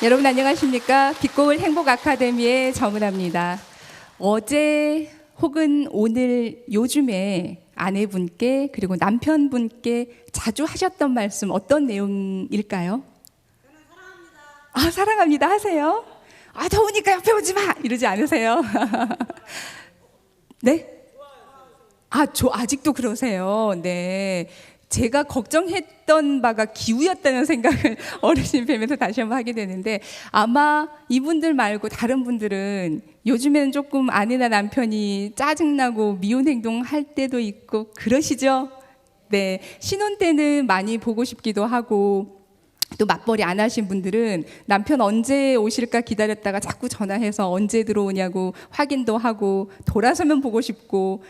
여러분 안녕하십니까? 빛고울 행복 아카데미의 정은아입니다. 어제 혹은 오늘 요즘에 아내분께 그리고 남편분께 자주 하셨던 말씀 어떤 내용일까요? 저는 사랑합니다. 아, 사랑합니다 하세요? 아, 더우니까 옆에 오지 마! 이러지 않으세요? 네? 아직도 그러세요. 네. 제가 걱정했던 바가 기우였다는 생각을 어르신 뵈면서 다시 한번 하게 되는데, 아마 이분들 말고 다른 분들은 요즘에는 조금 아내나 남편이 짜증나고 미운 행동 할 때도 있고 그러시죠? 네. 신혼 때는 많이 보고 싶기도 하고, 또 맞벌이 안 하신 분들은 남편 언제 오실까 기다렸다가 자꾸 전화해서 언제 들어오냐고 확인도 하고, 돌아서면 보고 싶고,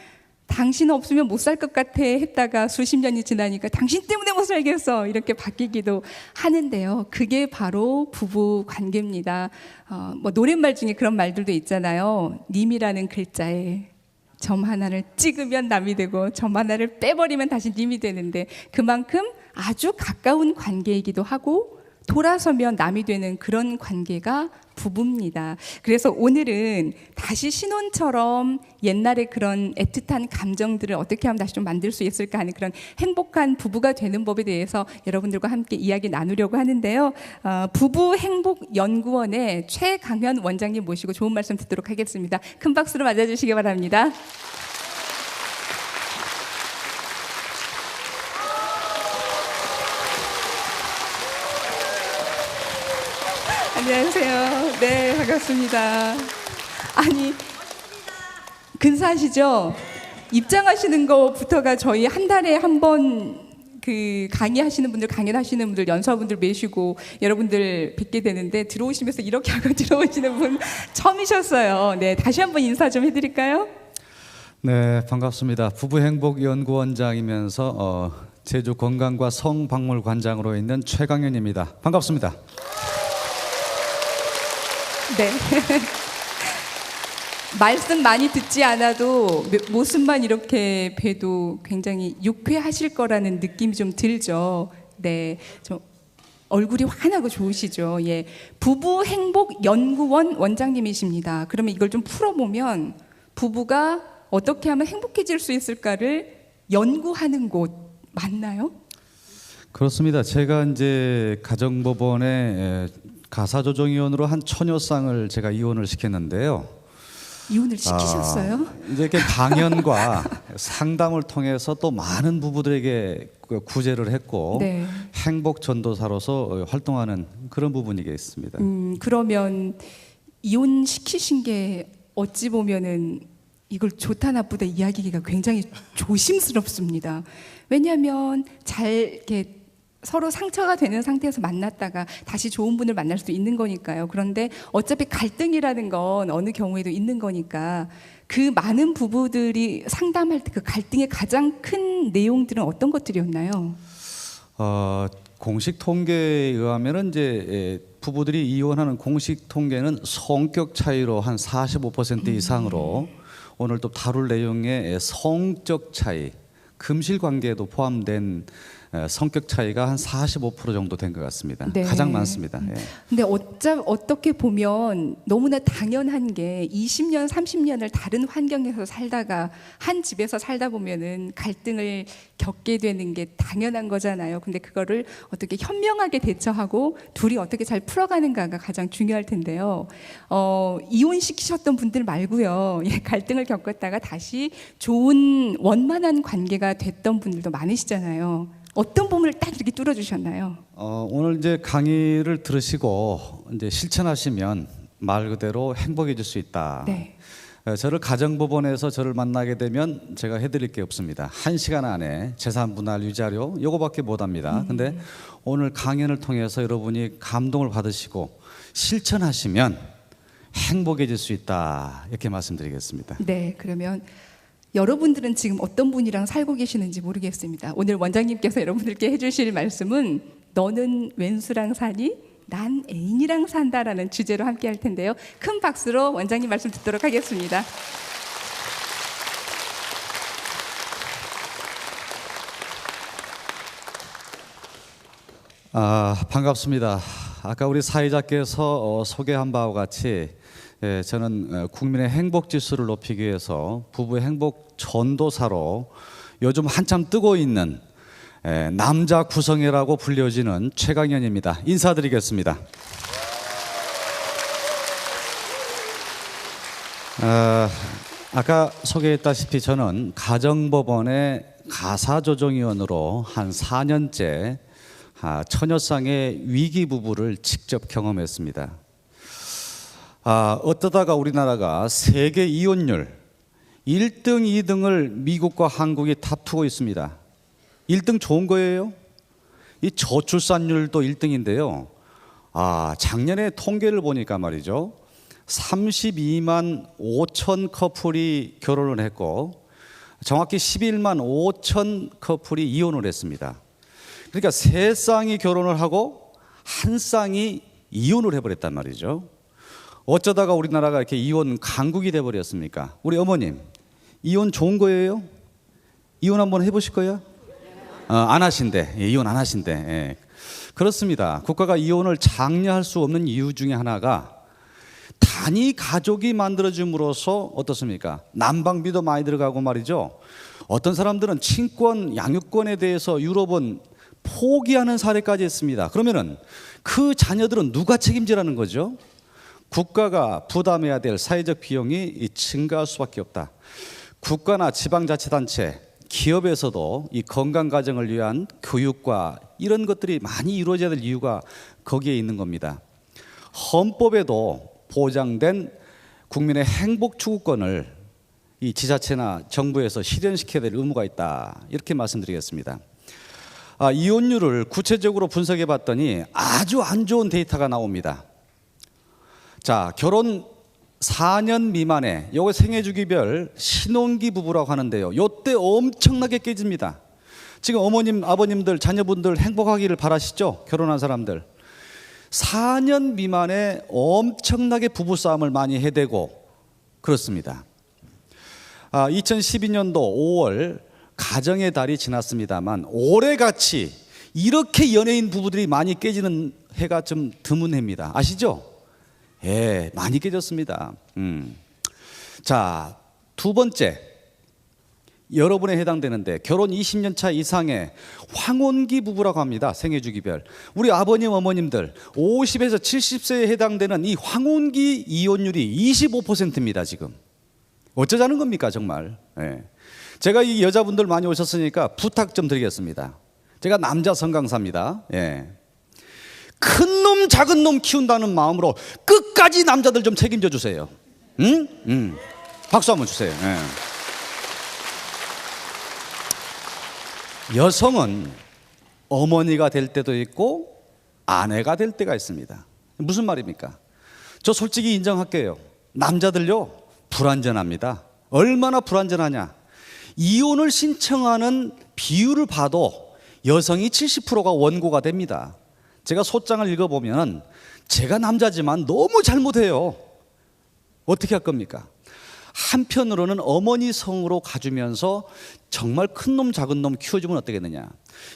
당신 없으면 못 살 것 같아 했다가 수십 년이 지나니까 당신 때문에 못 살겠어 이렇게 바뀌기도 하는데요. 그게 바로 부부 관계입니다. 노랫말 중에 그런 말들도 있잖아요. 님이라는 글자에 점 하나를 찍으면 남이 되고 점 하나를 빼버리면 다시 님이 되는데, 그만큼 아주 가까운 관계이기도 하고 돌아서면 남이 되는 그런 관계가 부부입니다. 그래서 오늘은 다시 신혼처럼 옛날에 그런 애틋한 감정들을 어떻게 하면 다시 좀 만들 수 있을까 하는 그런 행복한 부부가 되는 법에 대해서 여러분들과 함께 이야기 나누려고 하는데요. 부부 행복 연구원의 최강현 원장님 모시고 좋은 말씀 듣도록 하겠습니다. 큰 박수로 맞아주시기 바랍니다. 안녕하세요. 네, 반갑습니다. 아니, 근사하시죠? 입장하시는 것부터가 저희 한 달에 한 번 강의하시는 분들, 강연하시는 분들, 연수원분들 모시고 여러분들 뵙게 되는데, 들어오시면서 이렇게 하고 들어오시는 분 처음이셨어요. 네, 다시 한번 인사 좀 해드릴까요? 네, 반갑습니다. 부부행복연구원장이면서 제주 건강과 성박물관장으로 있는 최강현입니다. 반갑습니다. 네. 말씀 많이 듣지 않아도 모습만 이렇게 뵈도 굉장히 유쾌하실 거라는 느낌이 좀 들죠. 네. 좀 얼굴이 환하고 좋으시죠. 예. 부부 행복 연구원 원장님이십니다. 그러면 이걸 좀 풀어보면 부부가 어떻게 하면 행복해질 수 있을까를 연구하는 곳 맞나요? 그렇습니다. 제가 이제 가정법원에 가사조정위원으로 한 처녀상을 제가 이혼을 시켰는데요. 이혼을 시키셨어요? 이제 이렇게 강연과 상담을 통해서 또 많은 부부들에게 구제를 했고, 네. 행복 전도사로서 활동하는 그런 부분이겠습니다. 그러면 이혼 시키신 게 어찌 보면은 이걸 좋다 나쁘다 이야기하기가 굉장히 조심스럽습니다. 왜냐하면 잘 이렇게 서로 상처가 되는 상태에서 만났다가 다시 좋은 분을 만날 수도 있는 거니까요. 그런데 어차피 갈등이라는 건 어느 경우에도 있는 거니까, 그 많은 부부들이 상담할 때 그 갈등의 가장 큰 내용들은 어떤 것들이었나요? 공식 통계에 의하면은 이제 부부들이 이혼하는 공식 통계는 성격 차이로 한 45% 이상으로, 오늘 또 다룰 내용의 성적 차이, 금실 관계에도 포함된 성격 차이가 한 45% 정도 된 것 같습니다. 네. 가장 많습니다. 예. 근데 어떻게 보면 너무나 당연한 게 20년, 30년을 다른 환경에서 살다가 한 집에서 살다 보면은 갈등을 겪게 되는 게 당연한 거잖아요. 근데 그거를 어떻게 현명하게 대처하고 둘이 어떻게 잘 풀어가는가가 가장 중요할 텐데요. 이혼시키셨던 분들 말고요. 예, 갈등을 겪었다가 다시 좋은 원만한 관계가 됐던 분들도 많으시잖아요. 어떤 부분을 딱 이렇게 뚫어주셨나요? 오늘 이제 강의를 들으시고 이제 실천하시면 말 그대로 행복해질 수 있다. 네. 저를 가정법원에서 저를 만나게 되면 제가 해드릴 게 없습니다. 1시간 안에 재산분할 위자료 요거밖에 못합니다. 근데 오늘 강연을 통해서 여러분이 감동을 받으시고 실천하시면 행복해질 수 있다, 이렇게 말씀드리겠습니다. 네, 그러면 여러분들은 지금 어떤 분이랑 살고 계시는지 모르겠습니다. 오늘 원장님께서 여러분들께 해주실 말씀은 너는 웬수랑 사니? 난 애인이랑 산다라는 주제로 함께 할 텐데요. 큰 박수로 원장님 말씀 듣도록 하겠습니다. 반갑습니다. 아까 우리 사회자께서 소개한 바와 같이 저는 국민의 행복 지수를 높이기 위해서 부부의 행복 전도사로 요즘 한참 뜨고 있는 남자 구성애라고 불려지는 최강현입니다. 인사드리겠습니다. 아까 소개했다시피 저는 가정법원의 가사조정위원으로 한 4년째 처녀상의 위기 부부를 직접 경험했습니다. 어떠다가 우리나라가 세계 이혼율 1등, 2등을 미국과 한국이 다투고 있습니다. 1등 좋은 거예요? 이 저출산율도 1등인데요. 작년에 통계를 보니까 말이죠. 32만 5천 커플이 결혼을 했고 정확히 11만 5천 커플이 이혼을 했습니다. 그러니까 세 쌍이 결혼을 하고 한 쌍이 이혼을 해버렸단 말이죠. 어쩌다가 우리나라가 이렇게 이혼 강국이 돼버렸습니까? 우리 어머님, 이혼 좋은 거예요? 이혼 한번 해보실 거예요? 안 하신대. 이혼 안 하신대. 예. 그렇습니다. 국가가 이혼을 장려할 수 없는 이유 중에 하나가 단위 가족이 만들어짐으로써 어떻습니까? 난방비도 많이 들어가고 말이죠. 어떤 사람들은 친권, 양육권에 대해서 유럽은 포기하는 사례까지 있습니다. 그러면은 그 자녀들은 누가 책임지라는 거죠? 국가가 부담해야 될 사회적 비용이 증가할 수밖에 없다. 국가나 지방자치단체, 기업에서도 이 건강가정을 위한 교육과 이런 것들이 많이 이루어져야 될 이유가 거기에 있는 겁니다. 헌법에도 보장된 국민의 행복 추구권을 이 지자체나 정부에서 실현시켜야 될 의무가 있다. 이렇게 말씀드리겠습니다. 이혼율을 구체적으로 분석해 봤더니 아주 안 좋은 데이터가 나옵니다. 자, 결혼 4년 미만에 요거 생애주기별 신혼기 부부라고 하는데요. 요때 엄청나게 깨집니다. 지금 어머님, 아버님들, 자녀분들 행복하기를 바라시죠? 결혼한 사람들. 4년 미만에 엄청나게 부부싸움을 많이 해대고 그렇습니다. 2012년도 5월 가정의 달이 지났습니다만 올해같이 이렇게 연예인 부부들이 많이 깨지는 해가 좀 드문 해입니다. 아시죠? 예, 많이 깨졌습니다. 자, 두 번째, 여러분에 해당되는데 결혼 20년 차 이상의 황혼기 부부라고 합니다. 생애주기별. 우리 아버님, 어머님들 50에서 70세에 해당되는 이 황혼기 이혼율이 25%입니다. 지금. 어쩌자는 겁니까 정말. 예. 제가 이 여자분들 많이 오셨으니까 부탁 좀 드리겠습니다. 제가 남자 성강사입니다. 예. 큰 놈 작은 놈 키운다는 마음으로 끝까지 남자들 좀 책임져 주세요. 응? 박수 한번 주세요. 예. 여성은 어머니가 될 때도 있고 아내가 될 때가 있습니다. 무슨 말입니까? 저 솔직히 인정할게요. 남자들요 불완전합니다. 얼마나 불완전하냐. 이혼을 신청하는 비율을 봐도 여성이 70%가 원고가 됩니다. 제가 소장을 읽어보면 제가 남자지만 너무 잘못해요. 어떻게 할 겁니까? 한편으로는 어머니 성으로 가주면서 정말 큰 놈 작은 놈 키워주면 어떻겠느냐.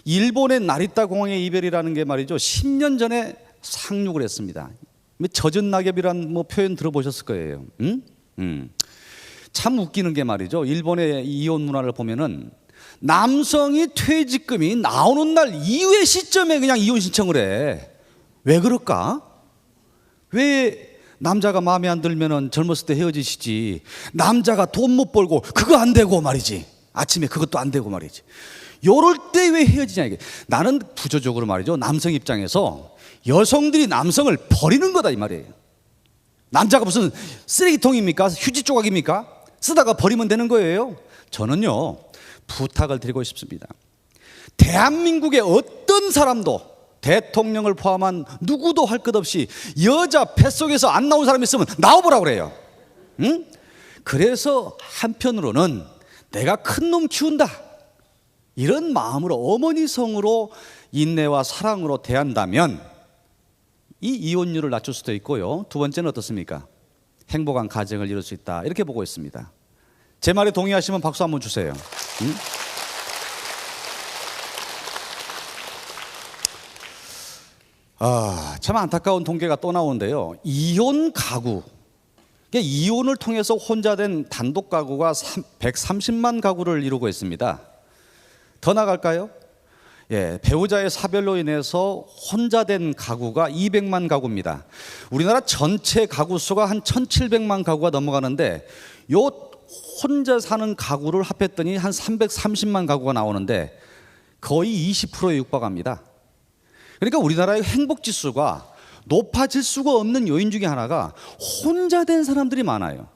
일본의 나리타 공항의 이별이라는 게 말이죠 10년 전에 상륙을 했습니다. 젖은 낙엽이란 표현 들어보셨을 거예요. 참 웃기는 게 말이죠 일본의 이혼 문화를 보면은 남성이 퇴직금이 나오는 날 이후의 시점에 그냥 이혼 신청을 해. 왜 그럴까? 왜 남자가 마음에 안 들면은 젊었을 때 헤어지시지. 남자가 돈 못 벌고 그거 안 되고 말이지. 아침에 그것도 안 되고 말이지. 요럴 때 왜 헤어지냐 이게. 나는 부조적으로 말이죠. 남성 입장에서 여성들이 남성을 버리는 거다 이 말이에요. 남자가 무슨 쓰레기통입니까? 휴지 조각입니까? 쓰다가 버리면 되는 거예요. 저는요 부탁을 드리고 싶습니다. 대한민국의 어떤 사람도 대통령을 포함한 누구도 할 것 없이 여자 뱃속에서 안 나온 사람이 있으면 나와보라고 그래요. 응? 그래서 한편으로는 내가 큰 놈 키운다 이런 마음으로 어머니 성으로 인내와 사랑으로 대한다면 이 이혼율을 낮출 수도 있고요. 두 번째는 어떻습니까? 행복한 가정을 이룰 수 있다 이렇게 보고 있습니다. 제 말에 동의하시면 박수 한번 주세요. 응? 참 안타까운 통계가 또 나오는데요. 이혼 가구, 그러니까 이혼을 통해서 혼자 된 단독 가구가 130만 가구를 이루고 있습니다. 더 나갈까요? 예, 배우자의 사별로 인해서 혼자 된 가구가 200만 가구입니다. 우리나라 전체 가구 수가 한 1,700만 가구가 넘어가는데 요 혼자 사는 가구를 합했더니 한 330만 가구가 나오는데 거의 20%에 육박합니다. 그러니까 우리나라의 행복 지수가 높아질 수가 없는 요인 중에 하나가 혼자 된 사람들이 많아요.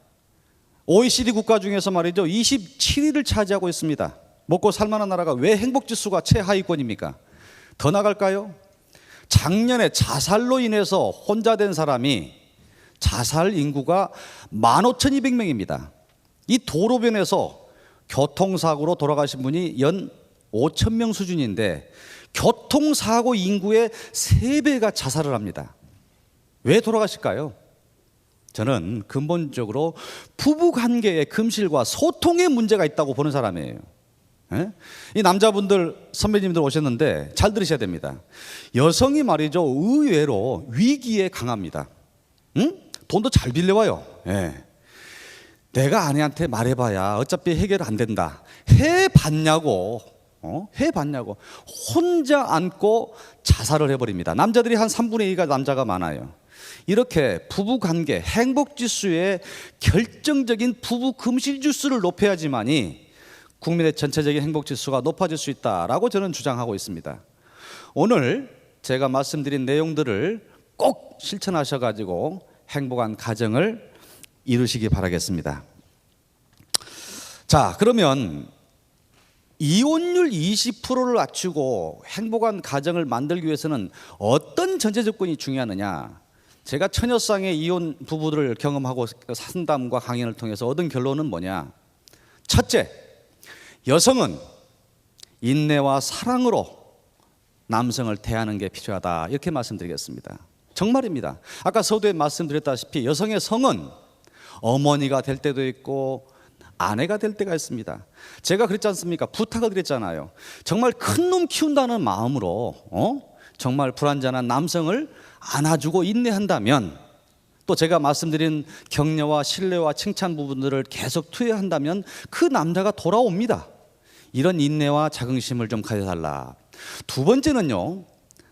OECD 국가 중에서 말이죠, 27위를 차지하고 있습니다. 먹고 살만한 나라가 왜 행복 지수가 최하위권입니까? 더 나갈까요? 작년에 자살로 인해서 혼자 된 사람이 자살 인구가 15,200명입니다. 이 도로변에서 교통사고로 돌아가신 분이 연 5,000명 수준인데 교통사고 인구의 3배가 자살을 합니다. 왜 돌아가실까요? 저는 근본적으로 부부관계의 금실과 소통의 문제가 있다고 보는 사람이에요. 예? 이 남자분들 선배님들 오셨는데 잘 들으셔야 됩니다. 여성이 말이죠, 의외로 위기에 강합니다. 응? 돈도 잘 빌려와요. 예. 내가 아내한테 말해봐야 어차피 해결 안 된다. 해봤냐고. 해봤냐고. 혼자 안고 자살을 해버립니다. 남자들이 한 3분의 2가 남자가 많아요. 이렇게 부부관계 행복지수의 결정적인 부부 금실지수를 높여야지만이 국민의 전체적인 행복지수가 높아질 수 있다라고 저는 주장하고 있습니다. 오늘 제가 말씀드린 내용들을 꼭 실천하셔가지고 행복한 가정을 이루시기 바라겠습니다. 자, 그러면 이혼율 20%를 낮추고 행복한 가정을 만들기 위해서는 어떤 전제 조건이 중요하느냐? 제가 처녀상의 이혼 부부들을 경험하고 상담과 강연을 통해서 얻은 결론은 뭐냐? 첫째, 여성은 인내와 사랑으로 남성을 대하는 게 필요하다, 이렇게 말씀드리겠습니다. 정말입니다. 아까 서두에 말씀드렸다시피 여성의 성은 어머니가 될 때도 있고 아내가 될 때가 있습니다. 제가 그랬지 않습니까? 부탁을 드렸잖아요. 정말 큰 놈 키운다는 마음으로 정말 불완전한 남성을 안아주고 인내한다면, 또 제가 말씀드린 격려와 신뢰와 칭찬 부분들을 계속 투여한다면 그 남자가 돌아옵니다. 이런 인내와 자긍심을 좀 가져달라. 두 번째는요,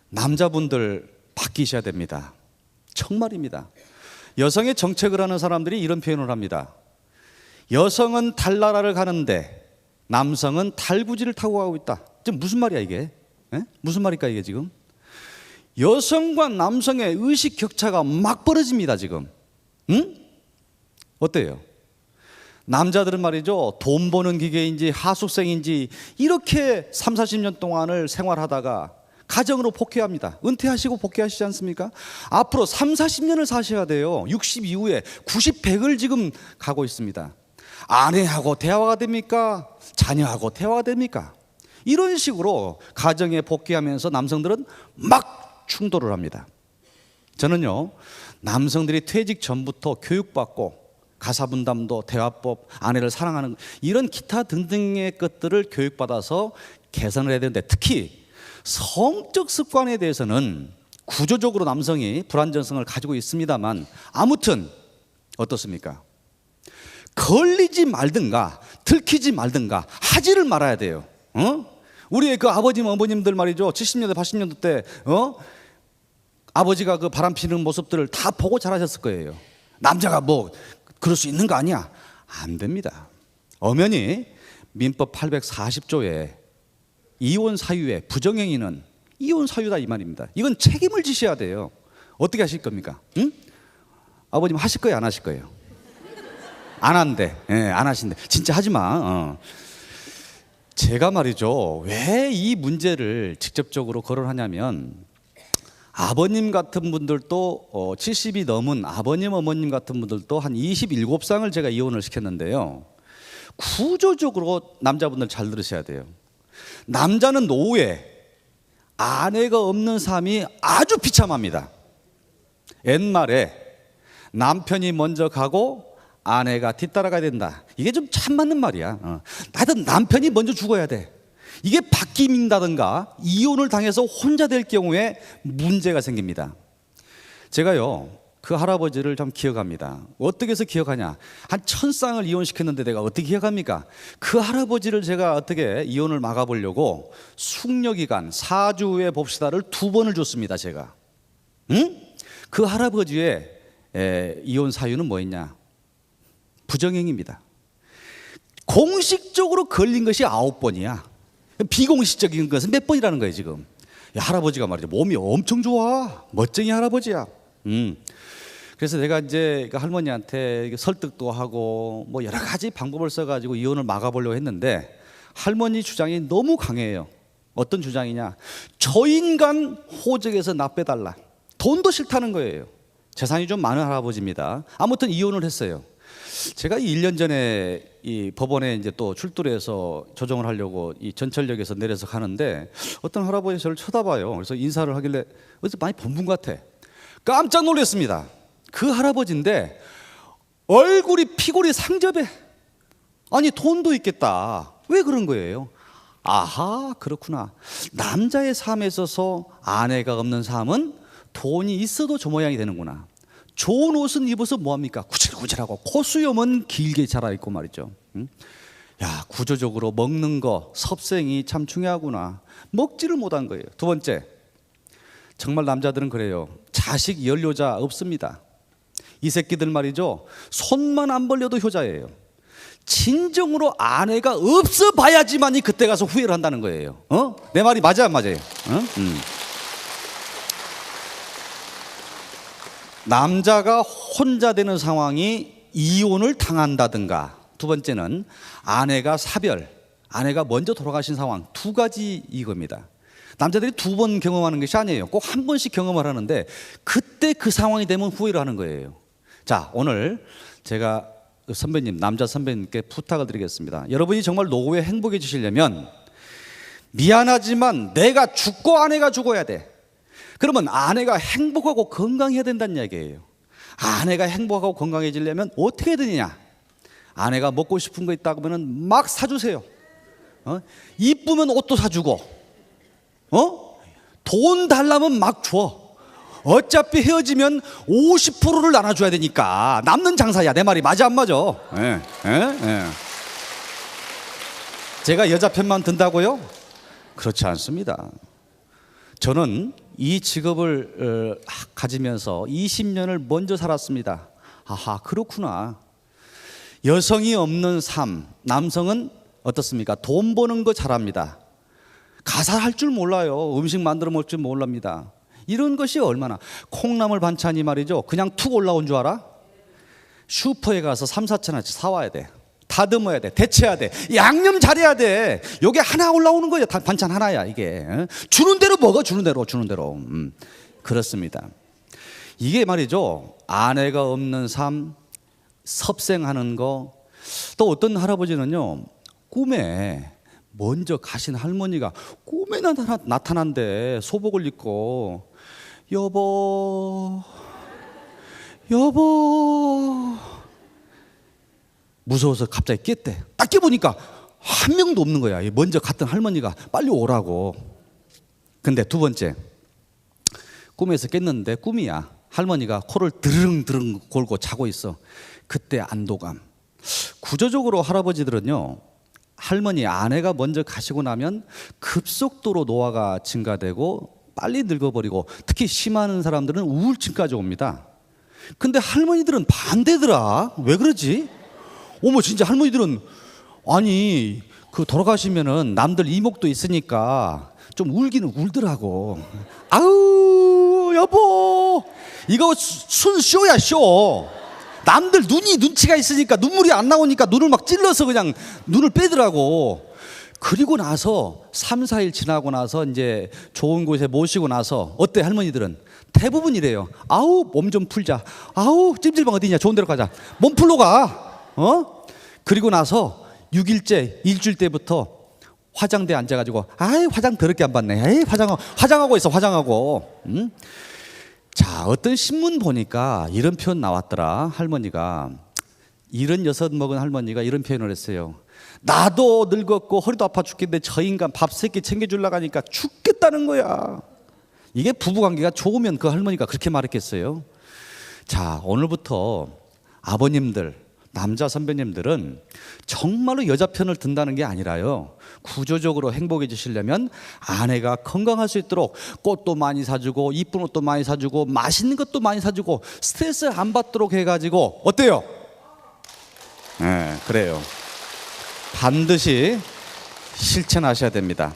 남자분들 바뀌셔야 됩니다. 정말입니다. 여성의 정책을 하는 사람들이 이런 표현을 합니다. 여성은 달나라를 가는데 남성은 달구지를 타고 가고 있다. 지금 무슨 말이야 이게? 에? 무슨 말일까 이게 지금? 여성과 남성의 의식 격차가 막 벌어집니다 지금. 응? 어때요? 남자들은 말이죠, 돈 버는 기계인지 하숙생인지 이렇게 3, 40년 동안을 생활하다가 가정으로 복귀합니다. 은퇴하시고 복귀하시지 않습니까? 앞으로 3, 40년을 사셔야 돼요. 60 이후에 90, 100을 지금 가고 있습니다. 아내하고 대화가 됩니까? 자녀하고 대화가 됩니까? 이런 식으로 가정에 복귀하면서 남성들은 막 충돌을 합니다. 저는요, 남성들이 퇴직 전부터 교육받고 가사분담도, 대화법, 아내를 사랑하는 이런 기타 등등의 것들을 교육받아서 개선을 해야 되는데, 특히 성적 습관에 대해서는 구조적으로 남성이 불안정성을 가지고 있습니다만 아무튼 어떻습니까? 걸리지 말든가 들키지 말든가 하지를 말아야 돼요. 우리의 그 아버님 어머님들 말이죠, 70년대 80년대 때 아버지가 그 바람 피는 모습들을 다 보고 자라셨을 거예요. 남자가 뭐 그럴 수 있는 거 아니야? 안 됩니다. 엄연히 민법 840조에 이혼 사유의 부정행위는 이혼 사유다 이 말입니다. 이건 책임을 지셔야 돼요. 어떻게 하실 겁니까? 응? 아버님 하실 거예요, 안 하실 거예요? 안 한대. 예, 안 하신대. 진짜 하지 마. 제가 말이죠, 왜 이 문제를 직접적으로 거론하냐면, 아버님 같은 분들도 70이 넘은 아버님 어머님 같은 분들도 한 27쌍을 제가 이혼을 시켰는데요, 구조적으로 남자분들 잘 들으셔야 돼요. 남자는 노후에 아내가 없는 삶이 아주 비참합니다. 옛말에 남편이 먼저 가고 아내가 뒤따라가야 된다. 이게 좀 참 맞는 말이야. 하여튼 남편이 먼저 죽어야 돼. 이게 바뀐다든가 이혼을 당해서 혼자 될 경우에 문제가 생깁니다. 제가요, 그 할아버지를 좀 기억합니다. 어떻게 해서 기억하냐? 한 1000쌍을 이혼시켰는데 내가 어떻게 기억합니까? 그 할아버지를 제가 어떻게 이혼을 막아보려고 숙려기간 4주 후에 봅시다를 2번을 줬습니다. 제가. 응? 그 할아버지의 이혼 사유는 뭐였냐? 부정행위입니다. 공식적으로 걸린 것이 9번이야. 비공식적인 것은 몇 번이라는 거예요 지금. 야, 할아버지가 말이죠, 몸이 엄청 좋아, 멋쟁이 할아버지야. 그래서 내가 이제 그 할머니한테 설득도 하고 뭐 여러 가지 방법을 써가지고 이혼을 막아보려고 했는데 할머니 주장이 너무 강해요. 어떤 주장이냐? 저 인간 호적에서 나 빼달라. 돈도 싫다는 거예요. 재산이 좀 많은 할아버지입니다. 아무튼 이혼을 했어요. 제가 1년 전에 이 법원에 이제 또 출두를 해서 조정을 하려고 이 전철역에서 내려서 가는데 어떤 할아버지 저를 쳐다봐요. 그래서 인사를 하길래 어디서 많이 본 분 같아. 깜짝 놀랐습니다. 그 할아버지인데 얼굴이 피골이 상접해. 아니 돈도 있겠다. 왜 그런 거예요? 아하, 그렇구나. 남자의 삶에 있어서 아내가 없는 삶은 돈이 있어도 저 모양이 되는구나. 좋은 옷은 입어서 뭐합니까? 구질구질하고 코수염은 길게 자라있고 말이죠. 야, 구조적으로 먹는 거 섭생이 참 중요하구나. 먹지를 못한 거예요. 두 번째, 정말 남자들은 그래요. 자식 연료자 없습니다. 이 새끼들 말이죠, 손만 안 벌려도 효자예요. 진정으로 아내가 없어 봐야지만이 그때 가서 후회를 한다는 거예요. 내 말이 맞아 안 맞아요? 남자가 혼자 되는 상황이 이혼을 당한다든가, 두 번째는 아내가 사별, 아내가 먼저 돌아가신 상황, 두 가지 이겁니다. 남자들이 2번 경험하는 것이 아니에요. 꼭 한 번씩 경험을 하는데 그때 그 상황이 되면 후회를 하는 거예요. 자, 오늘 제가 선배님, 남자 선배님께 부탁을 드리겠습니다. 여러분이 정말 노후에 행복해지시려면 미안하지만 내가 죽고 아내가 죽어야 돼. 그러면 아내가 행복하고 건강해야 된다는 얘기예요. 아내가 행복하고 건강해지려면 어떻게 해야 되느냐? 아내가 먹고 싶은 거 있다고 하면 막 사주세요. 이쁘면 옷도 사주고, 돈 달라면 막 줘. 어차피 헤어지면 50%를 나눠줘야 되니까 남는 장사야. 내 말이 맞아 안 맞아? 제가 여자 편만 든다고요? 그렇지 않습니다. 저는 이 직업을 가지면서 20년을 먼저 살았습니다. 아하, 그렇구나. 여성이 없는 삶, 남성은 어떻습니까? 돈 버는 거 잘합니다. 가사 할 줄 몰라요. 음식 만들어 먹을 줄 몰랍니다. 이런 것이 얼마나. 콩나물 반찬이 말이죠, 그냥 툭 올라온 줄 알아? 슈퍼에 가서 3, 4천원치 사와야 돼. 다듬어야 돼. 데쳐야 돼. 양념 잘해야 돼. 요게 하나 올라오는 거예요. 반찬 하나야 이게. 주는 대로 먹어. 주는 대로. 그렇습니다. 이게 말이죠, 아내가 없는 삶, 섭생하는 거. 또 어떤 할아버지는요, 꿈에 먼저 가신 할머니가 꿈에 나타난대. 소복을 입고, 여보 무서워서 갑자기 깼대. 딱 깨보니까 한 명도 없는 거야. 먼저 갔던 할머니가 빨리 오라고. 근데 두 번째, 꿈에서 깼는데 꿈이야. 할머니가 코를 드릉드릉 골고 자고 있어. 그때 안도감. 구조적으로 할아버지들은요, 할머니, 아내가 먼저 가시고 나면 급속도로 노화가 증가되고 빨리 늙어버리고, 특히 심한 사람들은 우울증까지 옵니다. 근데 할머니들은 반대더라. 왜 그러지? 어머, 진짜 할머니들은, 아니, 그 돌아가시면은 남들 이목도 있으니까 좀 울기는 울더라고. 아우, 여보, 이거 쇼야, 쇼. 남들 눈치가 있으니까 눈물이 안 나오니까 눈을 막 찔러서 그냥 눈을 빼더라고. 그리고 나서 3, 4일 지나고 나서 이제 좋은 곳에 모시고 나서 어때? 할머니들은 대부분 이래요. 아우, 몸 좀 풀자. 아우, 찜질방 어디냐? 좋은 데로 가자. 몸 풀러 가. 그리고 나서 6일째, 일주일 때부터 화장대에 앉아가지고, 아이, 화장 더럽게 안 받네. 에이, 화장하고 있어, 화장하고. 자, 어떤 신문 보니까 이런 표현 나왔더라. 할머니가, 76 먹은 할머니가 이런 표현을 했어요. 나도 늙었고 허리도 아파 죽겠는데 저 인간 밥 3끼 챙겨주려고 하니까 죽겠다는 거야. 이게 부부관계가 좋으면 그 할머니가 그렇게 말했겠어요? 자, 오늘부터 아버님들, 남자 선배님들은 정말로 여자 편을 든다는 게 아니라요, 구조적으로 행복해지시려면 아내가 건강할 수 있도록 꽃도 많이 사주고 이쁜 옷도 많이 사주고 맛있는 것도 많이 사주고 스트레스 안 받도록 해가지고 어때요? 네, 그래요. 반드시 실천하셔야 됩니다.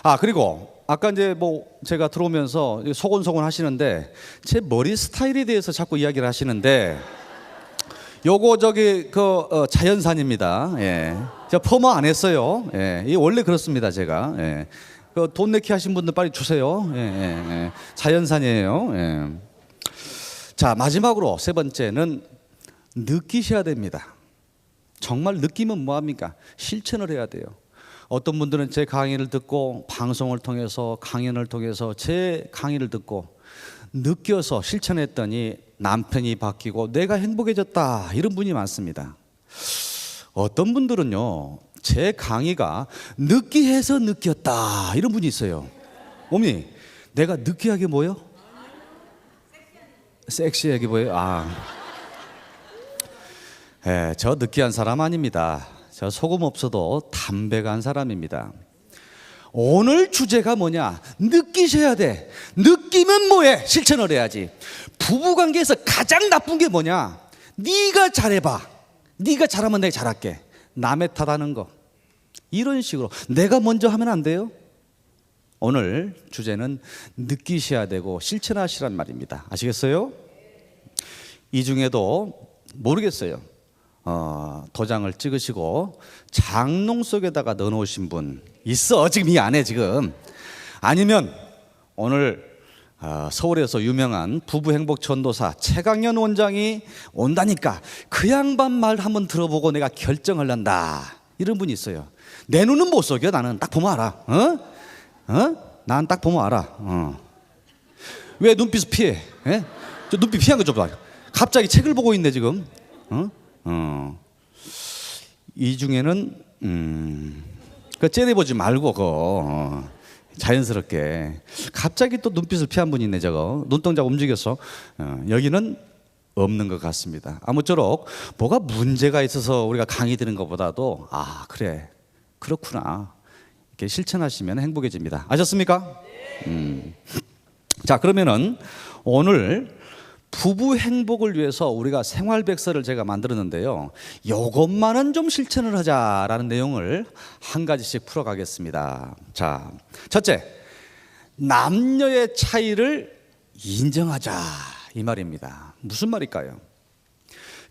아, 그리고 아까 이제 뭐 제가 들어오면서 소곤소곤 하시는데 제 머리 스타일에 대해서 자꾸 이야기를 하시는데 요거 저기 자연산입니다. 예. 제가 퍼머 안 했어요. 예. 이 원래 그렇습니다, 제가. 예. 돈 내기 하신 분들 빨리 주세요. 예, 예, 예. 자연산이에요. 예. 자, 마지막으로 세 번째는 느끼셔야 됩니다. 정말 느끼면 뭐합니까? 실천을 해야 돼요. 어떤 분들은 제 강의를 듣고 방송을 통해서 강연을 통해서 제 강의를 듣고 느껴서 실천했더니 남편이 바뀌고 내가 행복해졌다, 이런 분이 많습니다. 어떤 분들은요, 제 강의가 느끼해서 느꼈다, 이런 분이 있어요. 어머니, 내가 느끼하게 보여? 섹시하게 보여요? 아, 예, 저 느끼한 사람 아닙니다. 저 소금 없어도 담백한 사람입니다. 오늘 주제가 뭐냐? 느끼셔야 돼. 느끼면 뭐해? 실천을 해야지. 부부관계에서 가장 나쁜 게 뭐냐? 네가 잘해봐. 네가 잘하면 내가 잘할게. 남의 탓하는 거. 이런 식으로 내가 먼저 하면 안 돼요? 오늘 주제는 느끼셔야 되고 실천하시란 말입니다. 아시겠어요? 이 중에도 모르겠어요, 도장을 찍으시고 장롱 속에다가 넣어놓으신 분 있어, 지금 이 안에 지금. 아니면 오늘 서울에서 유명한 부부 행복 전도사 최강현 원장이 온다니까 그 양반 말 한번 들어보고 내가 결정을 한다, 이런 분이 있어요. 내 눈은 못 속여. 나는 딱 보면 알아. 난 딱 보면 알아. 왜 눈빛을 피해? 예? 저 눈빛 피한 거 좀 봐. 갑자기 책을 보고 있네 지금. 이 중에는 째려보지 말고 자연스럽게. 갑자기 또 눈빛을 피한 분이 있네. 저거 눈동자가 움직였어. 여기는 없는 것 같습니다. 아무쪼록 뭐가 문제가 있어서 우리가 강의 드는 것보다도 아, 그래, 그렇구나, 이렇게 실천하시면 행복해집니다. 아셨습니까? 자, 그러면은 오늘 부부 행복을 위해서 우리가 생활백서를 제가 만들었는데요, 이것만은 좀 실천을 하자라는 내용을 한 가지씩 풀어가겠습니다. 자, 첫째, 남녀의 차이를 인정하자, 이 말입니다. 무슨 말일까요?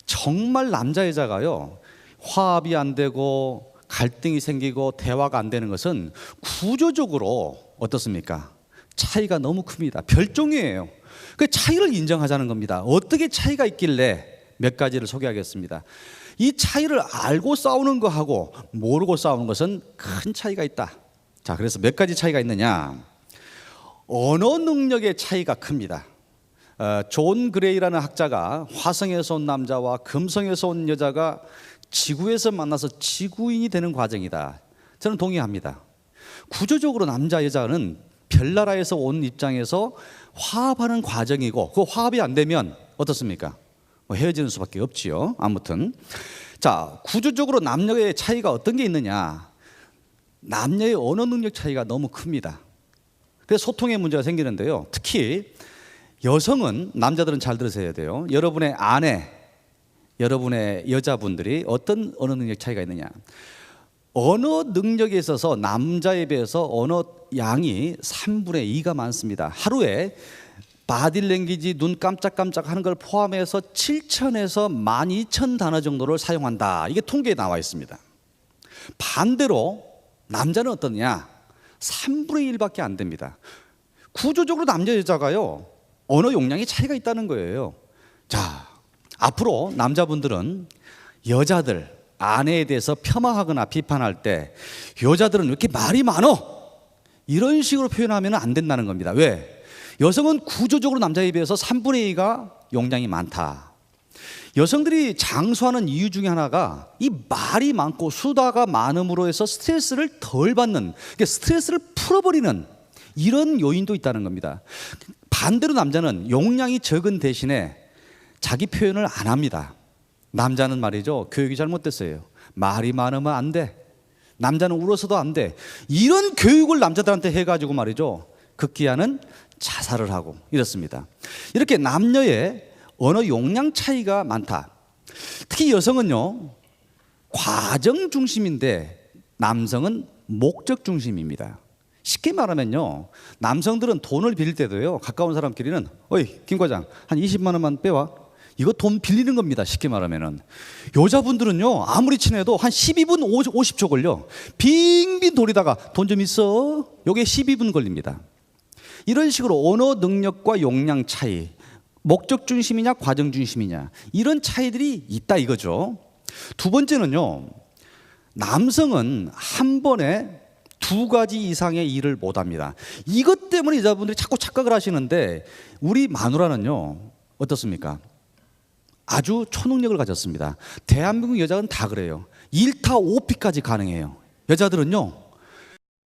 정말 남자 여자가요, 화합이 안 되고 갈등이 생기고 대화가 안 되는 것은 구조적으로 어떻습니까? 차이가 너무 큽니다. 별종이에요. 그 차이를 인정하자는 겁니다. 어떻게 차이가 있길래 몇 가지를 소개하겠습니다. 이 차이를 알고 싸우는 거하고 모르고 싸우는 것은 큰 차이가 있다. 자, 그래서 몇 가지 차이가 있느냐? 언어 능력의 차이가 큽니다. 존 그레이라는 학자가 화성에서 온 남자와 금성에서 온 여자가 지구에서 만나서 지구인이 되는 과정이다. 저는 동의합니다. 구조적으로 남자 여자는 별나라에서 온 입장에서 화합하는 과정이고, 그 화합이 안 되면 어떻습니까? 헤어지는 수밖에 없지요. 아무튼 자, 구조적으로 남녀의 차이가 어떤 게 있느냐? 남녀의 언어 능력 차이가 너무 큽니다. 그래서 소통의 문제가 생기는데요, 특히 여성은, 남자들은 잘 들으셔야 돼요. 여러분의 아내, 여러분의 여자분들이 어떤 언어 능력 차이가 있느냐? 언어 능력에 있어서 남자에 비해서 언어 양이 3분의 2가 많습니다. 하루에 바디랭귀지, 눈 깜짝깜짝 하는 걸 포함해서 7,000에서 12,000 단어 정도를 사용한다. 이게 통계에 나와 있습니다. 반대로 남자는 어떠냐? 3분의 1밖에 안 됩니다. 구조적으로 남자 여자가요, 언어 용량이 차이가 있다는 거예요. 자, 앞으로 남자분들은 여자들, 아내에 대해서 폄하하거나 비판할 때 여자들은 왜 이렇게 말이 많어? 이런 식으로 표현하면 안 된다는 겁니다. 왜? 여성은 구조적으로 남자에 비해서 3분의 2가 용량이 많다. 여성들이 장수하는 이유 중에 하나가 이 말이 많고 수다가 많음으로 해서 스트레스를 덜 받는, 그러니까 스트레스를 풀어버리는 이런 요인도 있다는 겁니다. 반대로 남자는 용량이 적은 대신에 자기 표현을 안 합니다. 남자는 말이죠, 교육이 잘못됐어요. 말이 많으면 안 돼. 남자는 울어서도 안 돼. 이런 교육을 남자들한테 해가지고 말이죠, 급기야는 자살을 하고 이렇습니다. 이렇게 남녀의 언어 용량 차이가 많다. 특히 여성은요, 과정 중심인데 남성은 목적 중심입니다. 쉽게 말하면요, 남성들은 돈을 빌릴 때도요, 가까운 사람끼리는 어이 김 과장 한 20만 원만 빼와, 이거 돈 빌리는 겁니다. 쉽게 말하면은. 여자분들은요, 아무리 친해도 한 12분 50초 걸려 빙빙 돌리다가 돈 좀 있어, 요게 12분 걸립니다. 이런 식으로 언어 능력과 용량 차이, 목적 중심이냐 과정 중심이냐, 이런 차이들이 있다 이거죠. 두 번째는요, 남성은 한 번에 두 가지 이상의 일을 못합니다. 이것 때문에 여자분들이 자꾸 착각을 하시는데, 우리 마누라는요 어떻습니까? 아주 초능력을 가졌습니다. 대한민국 여자는 다 그래요. 1타 5피까지 가능해요. 여자들은요